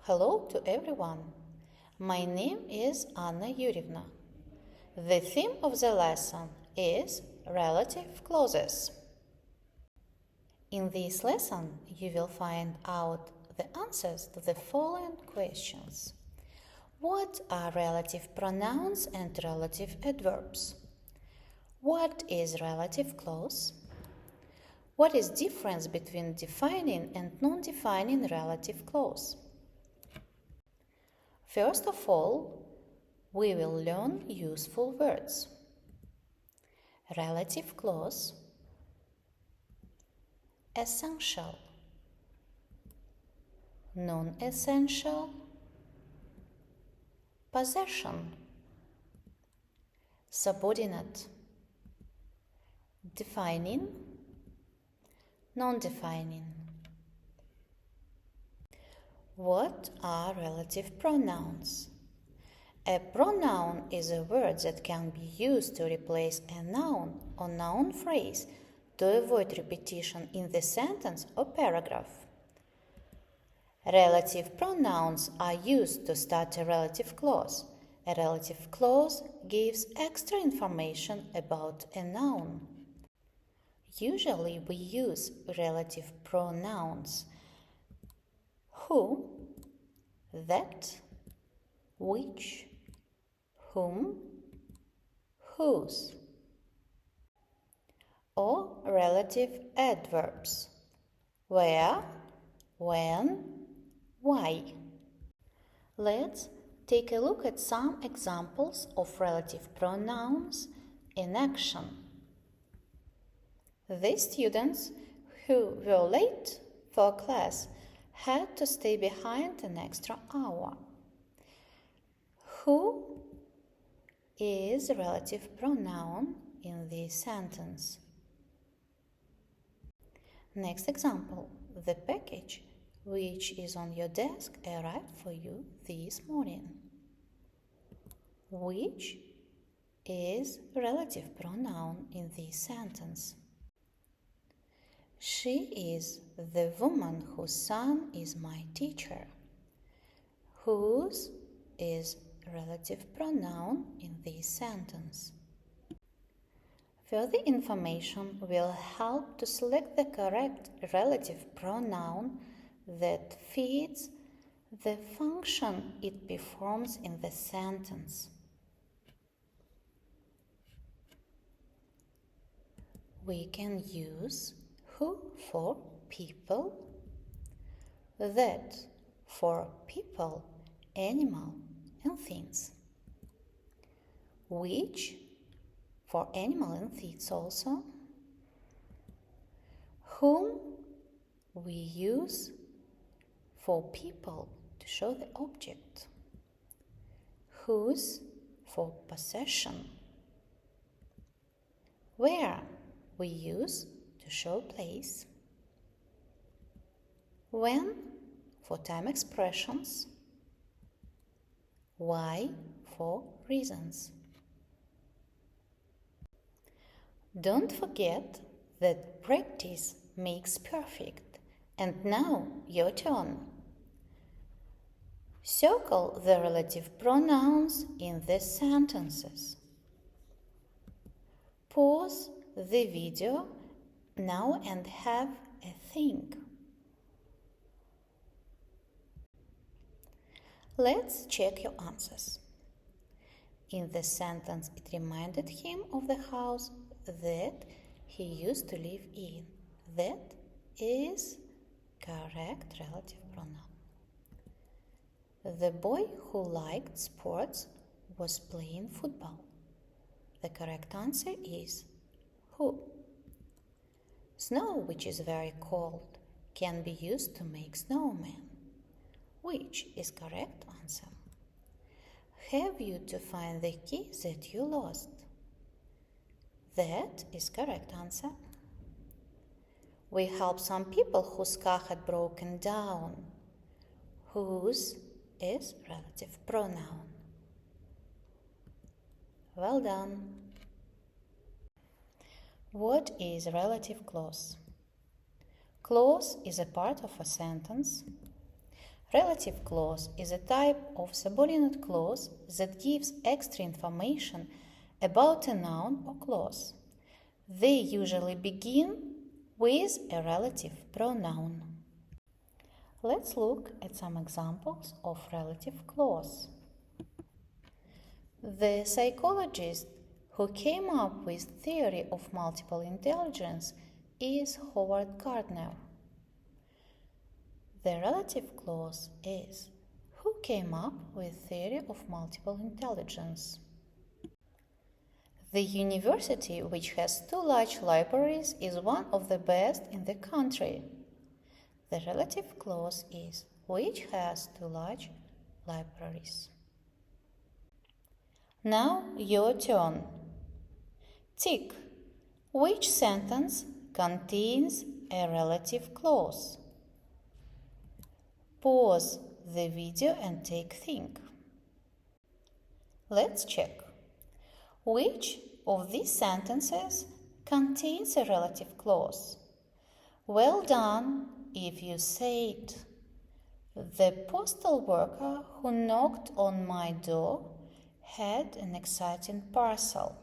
Hello to everyone. My name is Anna Yurievna. The theme of the lesson is relative clauses. In this lesson, you will find out the answers to the following questions. What are relative pronouns and relative adverbs? What is relative clause? What is difference between defining and non-defining relative clause? First of all, we will learn useful words. Relative clause, essential, non-essential, possession, subordinate, defining, non-defining. What are relative pronouns? A pronoun is a word that can be used to replace a noun or noun phrase to avoid repetition in the sentence or paragraph. Relative pronouns are used to start a relative clause. A relative clause gives extra information about a noun. Usually we use relative pronouns who, that, which, whom, whose, or relative adverbs where, when, why. Let's take a look at some examples of relative pronouns in action. The students who were late for class had to stay behind an extra hour. Who is a relative pronoun in this sentence? Next example. The package which is on your desk arrived for you this morning. Which is a relative pronoun in this sentence? She is the woman whose son is my teacher. Whose is a relative pronoun in this sentence? Further information will help to select the correct relative pronoun that fits the function it performs in the sentence. We can use who for people, that for people, animal, and things, which for animal and things also, whom we use for people to show the object, whose for possession, where we use to show place, when for time expressions, why for reasons. Don't forget that practice makes perfect. And now your turn. Circle the relative pronouns in the sentences. Pause the video now and have a think. Let's check your answers. In the sentence, it reminded him of the house that he used to live in. That is correct relative pronoun. The boy who liked sports was playing football. The correct answer is who. Snow, which is very cold, can be used to make snowmen. Which is correct answer. Have you to find the key that you lost? That is correct answer. We helped some people whose car had broken down. Whose is relative pronoun. Well done. What is relative clause? Clause is a part of a sentence Relative clause is a type of subordinate clause that gives extra information about a noun or clause. They usually begin with a relative pronoun. Let's look at some examples of relative clause. The psychologist who came up with theory of multiple intelligence is Howard Gardner. The relative clause is who came up with theory of multiple intelligence. The university, which has 2 large libraries, is one of the best in the country. The relative clause is which has 2 large libraries. Now your turn. Tick. Which sentence contains a relative clause? Pause the video and take think. Let's check. Which of these sentences contains a relative clause? Well done if you said, "The postal worker who knocked on my door had an exciting parcel."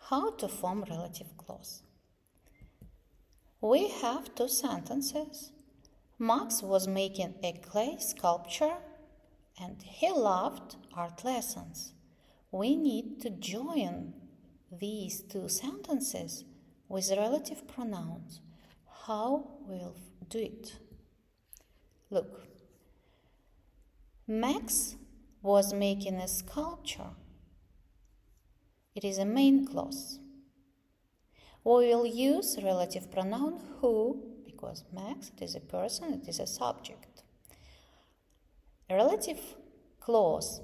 How to form relative clause? We have 2 sentences. Max was making a clay sculpture and he loved art lessons. We need to join these 2 sentences with relative pronouns. How we'll do it? Look. Max was making a sculpture. It is a main clause. We will use relative pronoun who, because Max, it is a person, it is a subject. Relative clause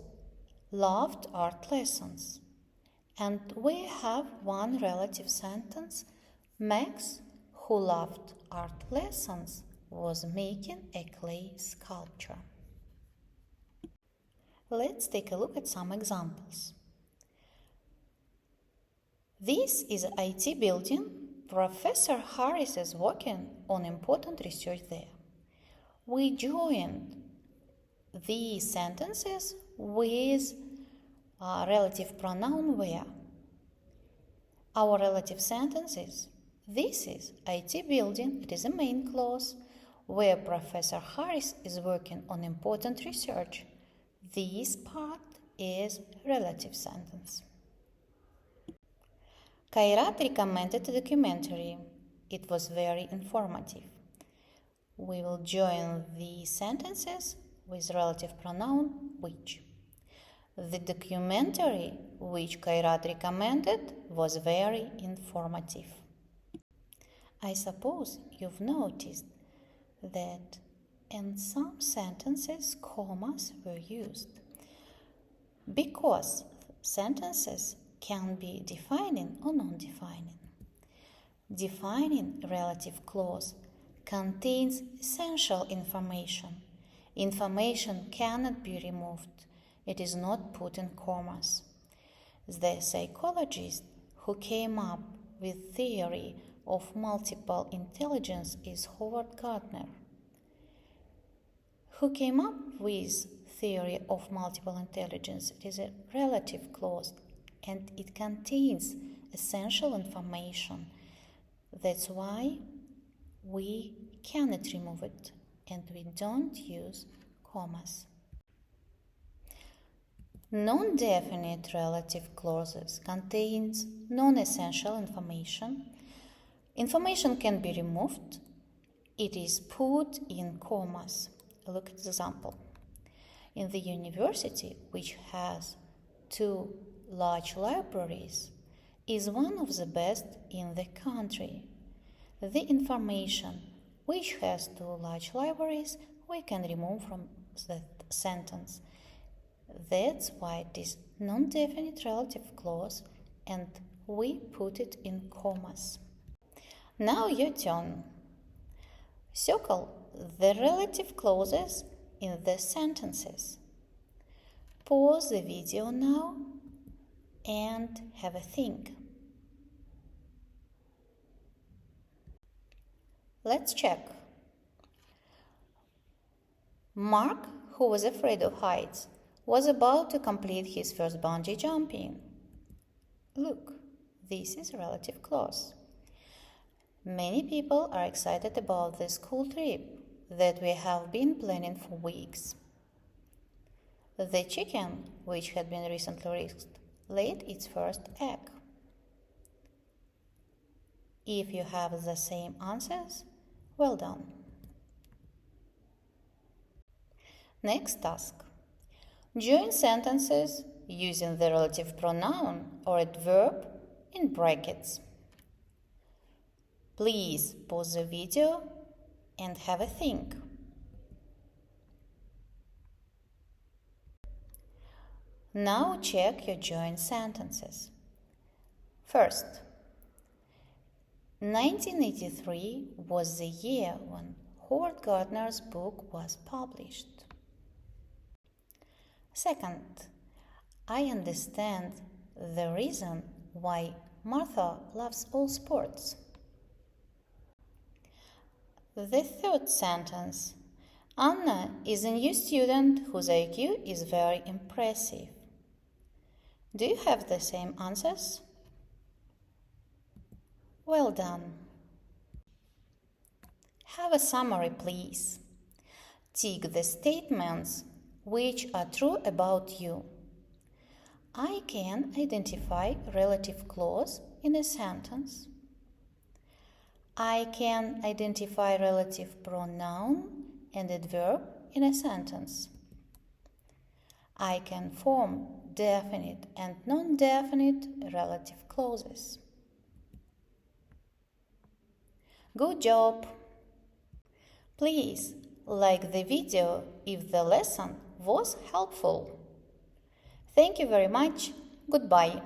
loved art lessons. And we have one relative sentence. Max, who loved art lessons, was making a clay sculpture. Let's take a look at some examples. This is an IT building. Professor Harris is working on important research there. We joined these sentences with a relative pronoun where. Our relative sentence is, this is IT building, it is a main clause, where Professor Harris is working on important research. This part is relative sentence. Kairat recommended a documentary. It was very informative. We will join these sentences with relative pronoun which. The documentary which Kairat recommended was very informative. I suppose you've noticed that in some sentences commas were used because sentences can be defining or non-defining. Defining relative clause contains essential information. Information cannot be removed. It is not put in commas. The psychologist who came up with theory of multiple intelligence is Howard Gardner. Who came up with theory of multiple intelligence? It is a relative clause and it contains essential information. That's why we cannot remove it and we don't use commas. Non-definite relative clauses contains non-essential information. Information can be removed. It is put in commas. Look at the example. In the university, which has 2 large libraries, is one of the best in the country. The information which has 2 large libraries we can remove from that sentence. That's why it is non-definite relative clause and we put it in commas. Now your turn. Circle the relative clauses in the sentences. Pause the video now and have a think. Let's check. Mark, who was afraid of heights, was about to complete his first bungee jumping. Look, this is relative clause. Many people are excited about the school trip that we have been planning for weeks. The chicken, which had been recently raised, laid its first egg. If you have the same answers, well done. Next task. Join sentences using the relative pronoun or adverb in brackets. Please pause the video and have a think. Now check your joint sentences. First, 1983 was the year when Howard Gardner's book was published. Second, I understand the reason why Martha loves all sports. The third sentence, Anna is a new student whose IQ is very impressive. Do you have the same answers? Well done. Have a summary, please. Tick the statements which are true about you. I can identify relative clause in a sentence. I can identify relative pronoun and adverb in a sentence. I can form definite and non-definite relative clauses. Good job! Please like the video if the lesson was helpful. Thank you very much. Goodbye.